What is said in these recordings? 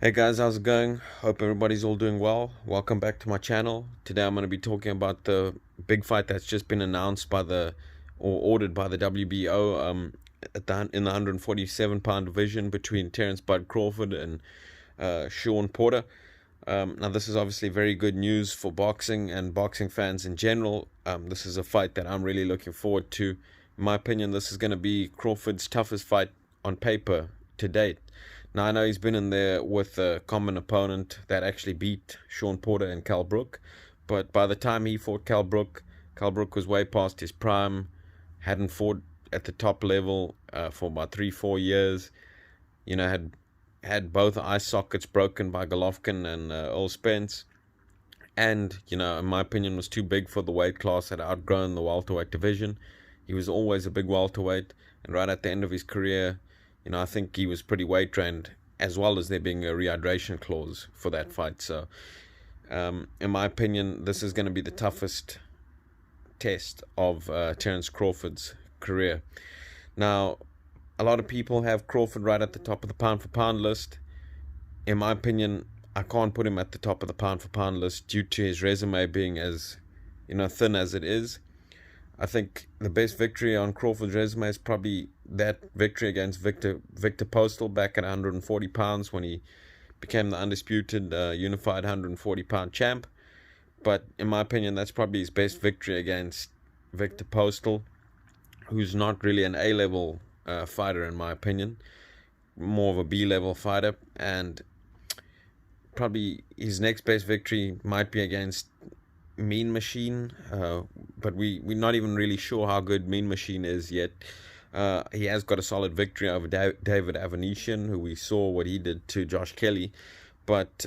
Hey guys, how's it going? Hope everybody's all doing well. Welcome back to my channel. Today I'm going to be talking about the big fight that's just been announced by or ordered by the WBO in the 147-pound division between Terence Bud Crawford and Shawn Porter. Now this is obviously very good news for boxing and boxing fans in general. This is a fight that I'm really looking forward to. In my opinion, this is going to be Crawford's toughest fight on paper to date. Now, I know he's been in there with a common opponent that actually beat Shawn Porter and Cal Brook, but by the time he fought Cal Brook was way past his prime, hadn't fought at the top level for about 3-4 years, had both eye sockets broken by Golovkin and Earl Spence, and, in my opinion, was too big for the weight class, had outgrown the welterweight division. He was always a big welterweight, and right at the end of his career, I think he was pretty weight trained, as well as there being a rehydration clause for that fight. So, in my opinion, this is going to be the toughest test of Terence Crawford's career. Now, a lot of people have Crawford right at the top of the pound for pound list. In my opinion, I can't put him at the top of the pound for pound list due to his resume being as thin as it is. I think the best victory on Crawford's resume is probably that victory against Victor Postal back at 140 pounds when he became the undisputed unified 140-pound champ. But in my opinion, that's probably his best victory against Victor Postal, who's not really an A-level fighter in my opinion, more of a B-level fighter. And probably his next best victory might be against Mean Machine, but we're not even really sure how good Mean Machine is yet. He has got a solid victory over David Avanesian, who we saw what he did to Josh Kelly. But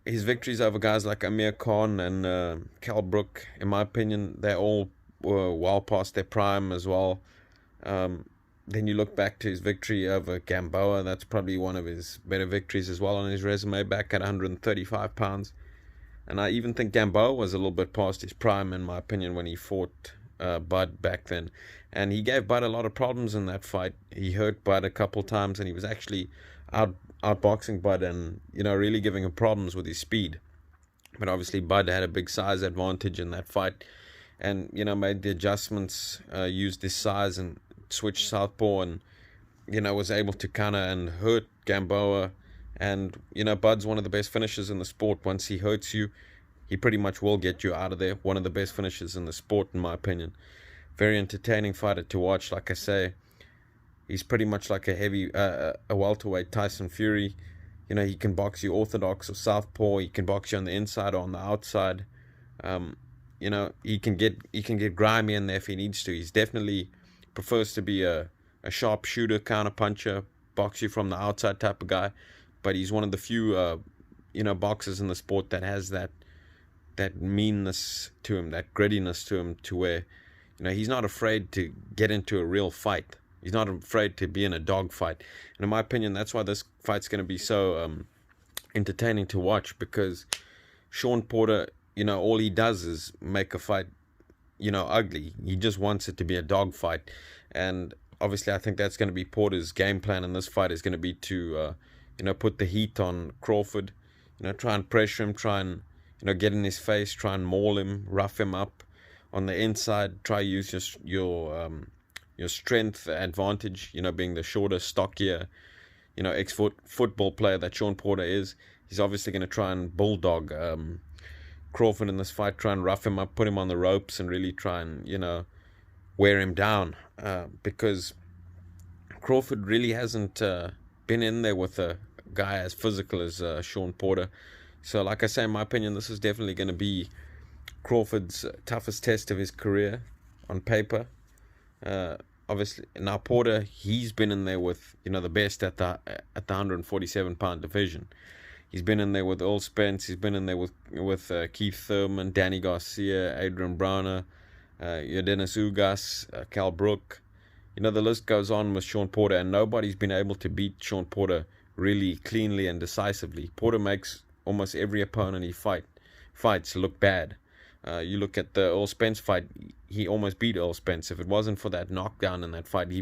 his victories over guys like Amir Khan and Cal Brook, in my opinion, they all were well past their prime as well. Then you look back to his victory over Gamboa. That's probably one of his better victories as well on his resume, back at 135 pounds. And I even think Gamboa was a little bit past his prime, in my opinion, when he fought Bud back then. And he gave Bud a lot of problems in that fight. He hurt Bud a couple times, and he was actually outboxing Bud and, really giving him problems with his speed. But obviously Bud had a big size advantage in that fight and, made the adjustments, used his size and switched southpaw and, was able to counter and hurt Gamboa. And, Bud's one of the best finishers in the sport. Once he hurts you, he pretty much will get you out of there. One of the best finishers in the sport, in my opinion. Very entertaining fighter to watch. Like I say, he's pretty much like a welterweight Tyson Fury. He can box you orthodox or southpaw. He can box you on the inside or on the outside. He can get grimy in there if he needs to. He's definitely prefers to be a sharp shooter, counter puncher, box you from the outside type of guy. But he's one of the few, boxers in the sport that has that meanness to him, that grittiness to him, to where, he's not afraid to get into a real fight. He's not afraid to be in a dog fight. And in my opinion, that's why this fight's going to be so entertaining to watch, because Shawn Porter, all he does is make a fight, ugly. He just wants it to be a dog fight. And obviously, I think that's going to be Porter's game plan in this fight, is going to be to put the heat on Crawford, try and pressure him, try and, get in his face, try and maul him, rough him up on the inside, try use your strength advantage, being the shorter, stockier, ex-football player that Shawn Porter is. He's obviously going to try and bulldog Crawford in this fight, try and rough him up, put him on the ropes, and really try and, wear him down, because Crawford really hasn't been in there with a guy as physical as Shawn Porter. So like I say, in my opinion, this is definitely going to be Crawford's toughest test of his career on paper. Obviously now Porter, he's been in there with the best at the 147-pound division. He's been in there with Earl Spence. He's been in there with Keith Thurman, Danny Garcia, Adrian Browner, Dennis Ugas, Cal Brook. The list goes on with Shawn Porter, and nobody's been able to beat Shawn Porter really cleanly and decisively. Porter makes almost every opponent he fights look bad. You look at the Earl Spence fight, he almost beat Earl Spence. If it wasn't for that knockdown in that fight, he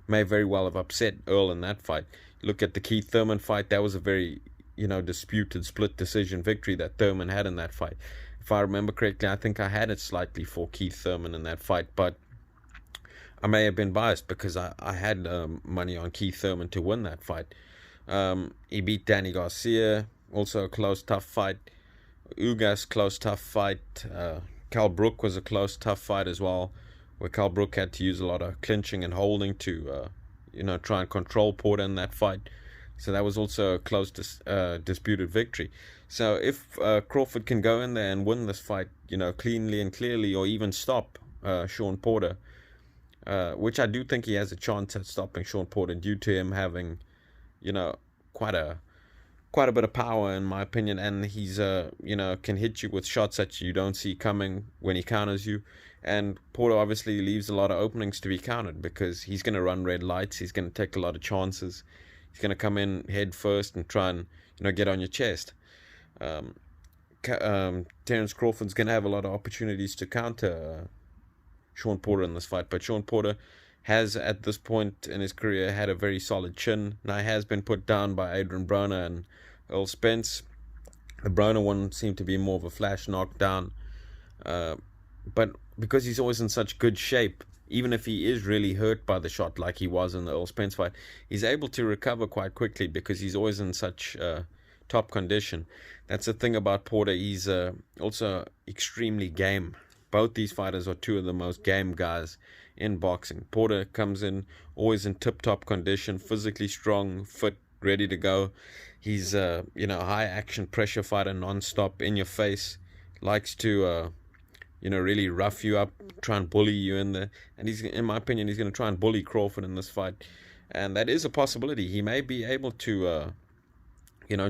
may very well have upset Earl in that fight. look at the Keith Thurman fight, that was a very, disputed split decision victory that Thurman had in that fight. If I remember correctly, I think I had it slightly for Keith Thurman in that fight, but I may have been biased because I had money on Keith Thurman to win that fight. He beat Danny Garcia, also a close, tough fight. Ugas, close, tough fight. Cal Brook was a close, tough fight as well, where Cal Brook had to use a lot of clinching and holding to, try and control Porter in that fight. So that was also a close, disputed victory. So if Crawford can go in there and win this fight, cleanly and clearly, or even stop Shawn Porter, which I do think he has a chance at stopping Shawn Porter due to him having, quite a bit of power in my opinion, and he's can hit you with shots that you don't see coming when he counters you. And Porter obviously leaves a lot of openings to be countered because he's going to run red lights, he's going to take a lot of chances, he's going to come in head first and try and get on your chest. Terence Crawford's going to have a lot of opportunities to counter Shawn Porter in this fight, but Shawn Porter has at this point in his career had a very solid chin. Now he has been put down by Adrian Broner and Earl Spence. The Broner one seemed to be more of a flash knockdown, but because he's always in such good shape, even if he is really hurt by the shot like he was in the Earl Spence fight, he's able to recover quite quickly because he's always in such top condition. That's the thing about Porter. He's also extremely game. Both these fighters are two of the most game guys in boxing. Porter comes in always in tip-top condition, physically strong, fit, ready to go. He's a high action pressure fighter, non-stop, in your face, likes to really rough you up, try and bully you in there. And he's, in my opinion, he's going to try and bully Crawford in this fight, and that is a possibility. He may be able to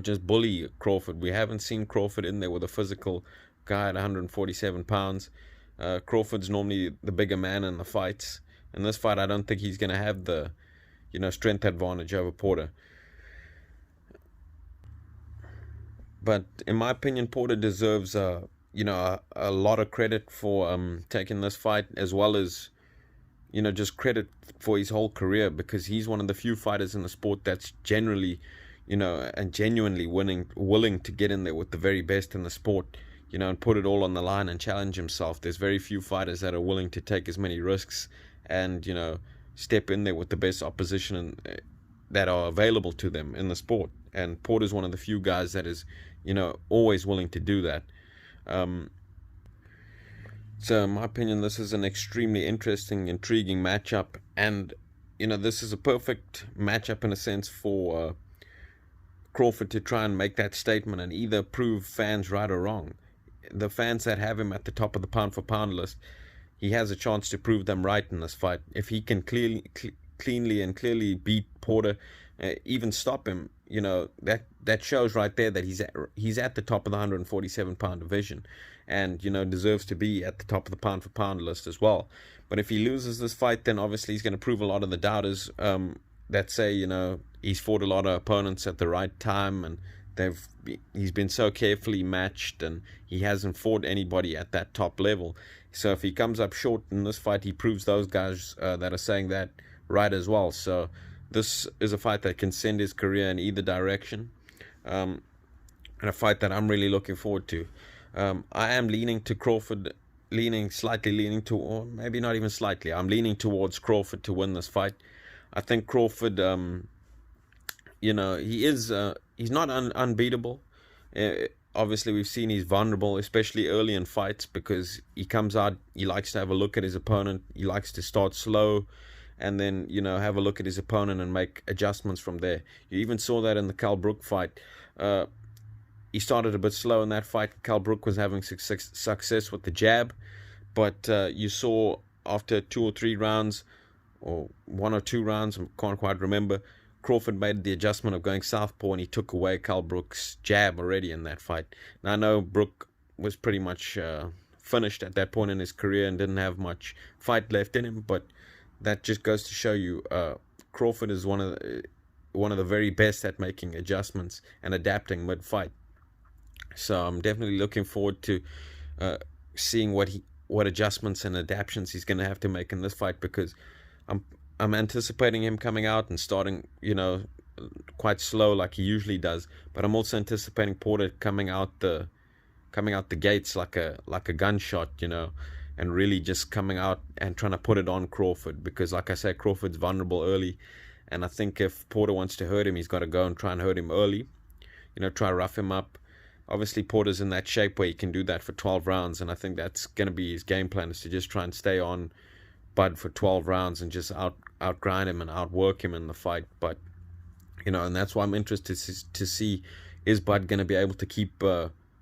just bully Crawford. We haven't seen Crawford in there with a physical guy at 147 pounds. Crawford's normally the bigger man in the fights. In this fight, I don't think he's going to have the strength advantage over Porter. But in my opinion, Porter deserves a lot of credit for taking this fight, as well as just credit for his whole career, because he's one of the few fighters in the sport that's generally and genuinely willing to get in there with the very best in the sport, and put it all on the line and challenge himself. There's very few fighters that are willing to take as many risks and step in there with the best opposition that are available to them in the sport. And Porter's one of the few guys that is always willing to do that. So in my opinion, this is an extremely interesting, intriguing matchup, and this is a perfect matchup in a sense for Crawford to try and make that statement and either prove fans right or wrong. The fans that have him at the top of the pound for pound list, he has a chance to prove them right in this fight. If he can cleanly and clearly beat Porter, even stop him, that shows right there that he's at the top of the 147 pound division, and deserves to be at the top of the pound for pound list as well. But if he loses this fight, then obviously he's going to prove a lot of the doubters that say he's fought a lot of opponents at the right time, and he's been so carefully matched, and he hasn't fought anybody at that top level. So if he comes up short in this fight, he proves those guys that are saying that right as well. So this is a fight that can send his career in either direction, and a fight that I'm really looking forward to. I am leaning to Crawford, slightly leaning to, or maybe not even slightly, I'm leaning towards Crawford to win this fight. I think Crawford, he's not unbeatable. Obviously, we've seen he's vulnerable, especially early in fights, because he comes out, he likes to have a look at his opponent, he likes to start slow, and then, have a look at his opponent and make adjustments from there. You even saw that in the Cal Brook fight. He started a bit slow in that fight. Cal Brook was having success with the jab, but you saw after 2 or 3 rounds, or 1 or 2 rounds, I can't quite remember, Crawford made the adjustment of going southpaw, and he took away Cal Brook's jab already in that fight. Now, I know Brook was pretty much finished at that point in his career and didn't have much fight left in him, but that just goes to show you Crawford is one of the very best at making adjustments and adapting mid-fight. So I'm definitely looking forward to seeing what adjustments and adaptations he's going to have to make in this fight, because I'm anticipating him coming out and starting, quite slow like he usually does. But I'm also anticipating Porter coming out the gates like a gunshot, and really just coming out and trying to put it on Crawford, because like I say, Crawford's vulnerable early, and I think if Porter wants to hurt him, he's got to go and try and hurt him early, try to rough him up. Obviously, Porter's in that shape where he can do that for 12 rounds, and I think that's going to be his game plan, is to just try and stay on Bud for 12 rounds and just outgrind him and outwork him in the fight. But, and that's why I'm interested to see, is Bud going to be able to keep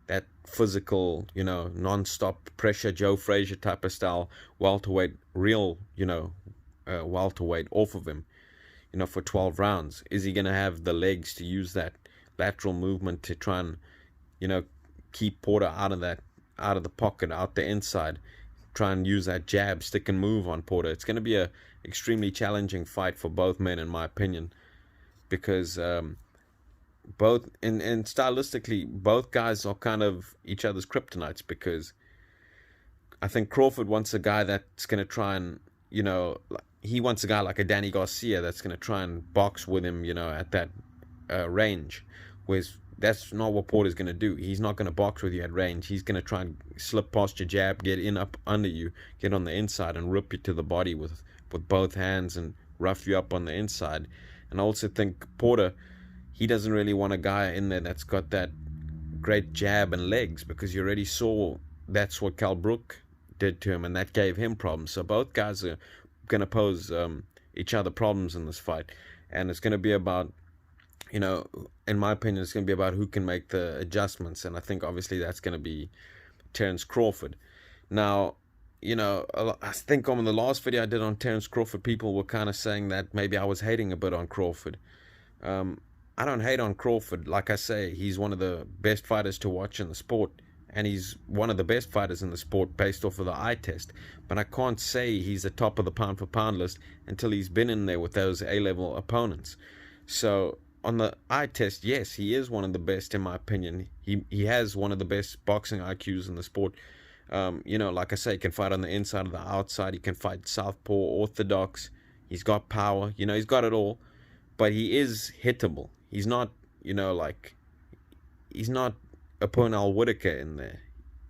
that physical, non-stop pressure, Joe Frazier type of style, welterweight, real, welterweight off of him, for 12 rounds? Is he going to have the legs to use that lateral movement to try and, keep Porter out of the pocket, out the inside, try and use that jab, stick and move on Porter? It's going to be a extremely challenging fight for both men, in my opinion, because both and stylistically, both guys are kind of each other's kryptonites, because I think Crawford wants a guy that's going to try and, he wants a guy like a Danny Garcia that's going to try and box with him, at that range, whereas that's not what Porter's going to do. He's not going to box with you at range. He's going to try and slip past your jab, get in up under you, get on the inside and rip you to the body with both hands and rough you up on the inside. And I also think Porter, he doesn't really want a guy in there that's got that great jab and legs, because you already saw that's what Cal Brook did to him, and that gave him problems. So both guys are going to pose each other problems in this fight, and it's going to be about, in my opinion, it's going to be about who can make the adjustments, and I think obviously that's going to be Terence Crawford. Now, I think on the last video I did on Terence Crawford, people were kind of saying that maybe I was hating a bit on Crawford. I don't hate on Crawford. Like I say, he's one of the best fighters to watch in the sport, and he's one of the best fighters in the sport based off of the eye test. But I can't say he's the top of the pound for pound list until he's been in there with those A-level opponents. So on the eye test, yes, he is one of the best, in my opinion. He has one of the best boxing IQs in the sport. Like I say, he can fight on the inside or the outside. He can fight southpaw, orthodox. He's got power. He's got it all. But he is hittable. He's not, he's not a Pernell Whitaker in there.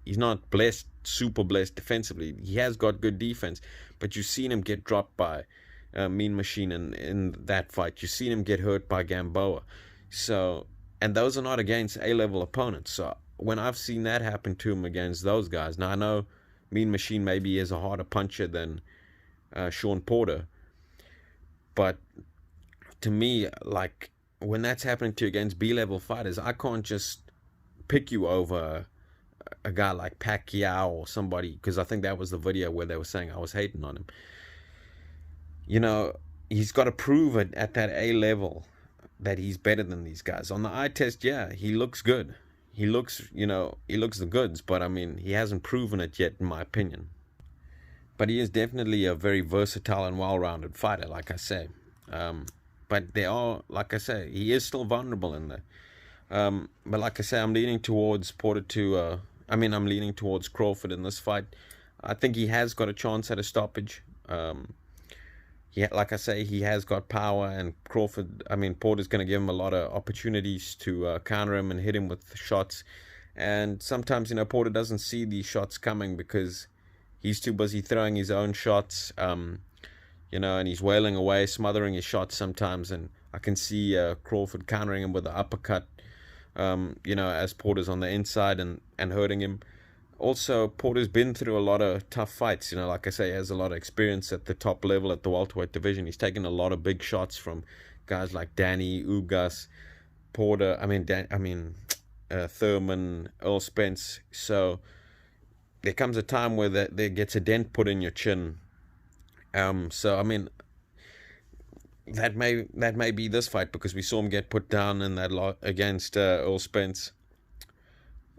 He's not blessed, super blessed defensively. He has got good defense, but you've seen him get dropped by Mean Machine in that fight. You've seen him get hurt by Gamboa. So, and those are not against A-level opponents. So when I've seen that happen to him against those guys, now I know Mean Machine maybe is a harder puncher than Shawn Porter, but to me, when that's happening to you against B-level fighters, I can't just pick you over a guy like Pacquiao or somebody, because I think that was the video where they were saying I was hating on him. He's got to prove it at that A level that he's better than these guys. On the eye test, yeah, he looks good. He looks the goods, but I mean, he hasn't proven it yet, in my opinion. But he is definitely a very versatile and well-rounded fighter, like I say. But they are, like I say, he is still vulnerable in there. But like I say, I'm leaning towards I'm leaning towards Crawford in this fight. I think he has got a chance at a stoppage. Like I say, he has got power, and Porter's going to give him a lot of opportunities to counter him and hit him with shots. And sometimes, Porter doesn't see these shots coming because he's too busy throwing his own shots. And he's wailing away, smothering his shots sometimes, and I can see Crawford countering him with an uppercut, as Porter's on the inside and hurting him. Also, Porter's been through a lot of tough fights. Like I say, he has a lot of experience at the top level at the welterweight division. He's taken a lot of big shots from guys like Danny, Ugas, Porter, Thurman, Earl Spence. So there comes a time where there gets a dent put in your chin. That may be this fight, because we saw him get put down in that lot against Earl Spence.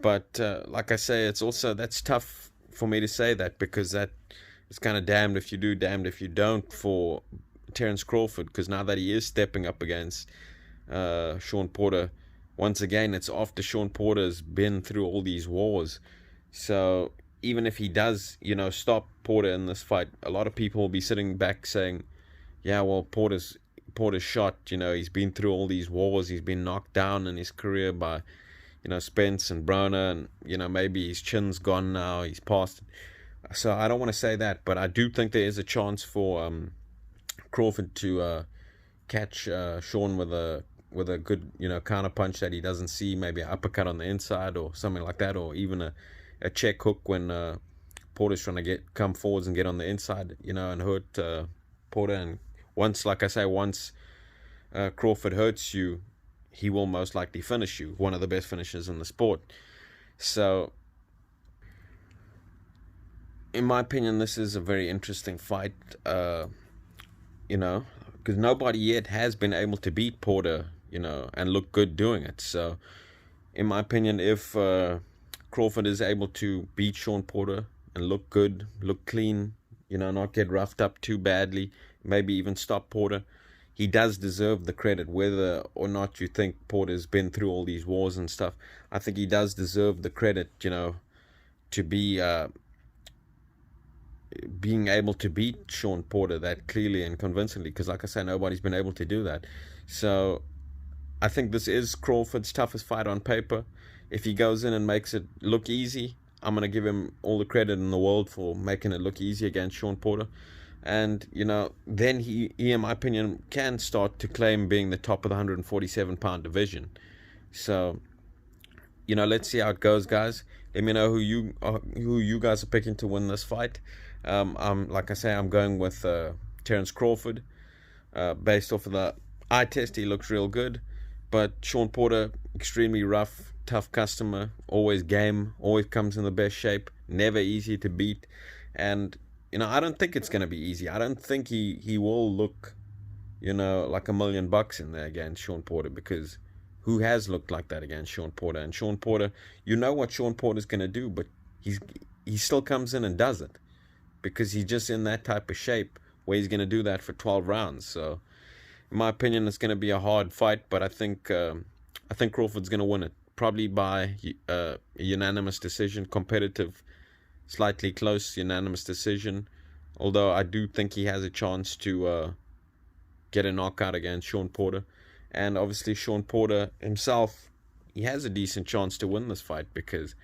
But like I say, that's tough for me to say that, because that is kind of damned if you do, damned if you don't for Terence Crawford, because now that he is stepping up against Shawn Porter, once again, it's after Shawn Porter's been through all these wars. So even if he does, stop Porter in this fight, a lot of people will be sitting back saying, yeah, well, Porter's Porter's shot. He's been through all these wars. He's been knocked down in his career by, Spence and Broner, and, maybe his chin's gone now. He's past it. So I don't want to say that, but I do think there is a chance for Crawford to catch Shawn with a good, counter punch that he doesn't see, maybe an uppercut on the inside or something like that, or even a check hook when Porter's trying to come forwards and get on the inside, and hurt Porter. And once Crawford hurts you, he will most likely finish you. One of the best finishers in the sport. So, in my opinion, this is a very interesting fight, because nobody yet has been able to beat Porter, and look good doing it. So, in my opinion, if Crawford is able to beat Shawn Porter and look good, look clean, not get roughed up too badly, maybe even stop Porter, he does deserve the credit. Whether or not you think Porter's been through all these wars and stuff, I think he does deserve the credit, to be being able to beat Shawn Porter that clearly and convincingly, because like I say, nobody's been able to do that. So I think this is Crawford's toughest fight on paper. If he goes in and makes it look easy, I'm going to give him all the credit in the world for making it look easy against Shawn Porter. And, then he, in my opinion, can start to claim being the top of the 147-pound division. So, let's see how it goes, guys. Let me know who you guys are picking to win this fight. Like I say, I'm going with Terence Crawford. Based off of the eye test, he looks real good. But Shawn Porter, extremely rough, tough customer, always game, always comes in the best shape, never easy to beat. And, I don't think it's going to be easy. I don't think he will look, like $1 million in there against Shawn Porter, because who has looked like that against Shawn Porter? And Shawn Porter, what Shawn Porter's going to do, but he still comes in and does it, because he's just in that type of shape where he's going to do that for 12 rounds. So, in my opinion, it's going to be a hard fight, but I think Crawford's going to win it, probably by a unanimous decision, competitive, slightly close unanimous decision. Although I do think he has a chance to get a knockout against Shawn Porter. And obviously Shawn Porter himself, he has a decent chance to win this fight, because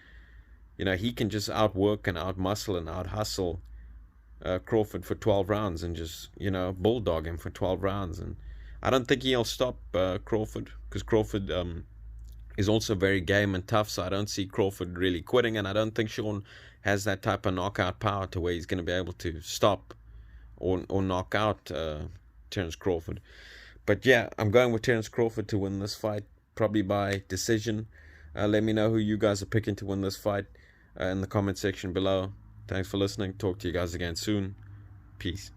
he can just outwork and outmuscle and outhustle Crawford for 12 rounds and just bulldog him for 12 rounds. And I don't think he'll stop Crawford, because Crawford is also very game and tough. So I don't see Crawford really quitting, and I don't think Shawn has that type of knockout power to where he's going to be able to stop or knock out Terence Crawford. But yeah, I'm going with Terence Crawford to win this fight, probably by decision. Let me know who you guys are picking to win this fight in the comment section below. Thanks for listening. Talk to you guys again soon. Peace.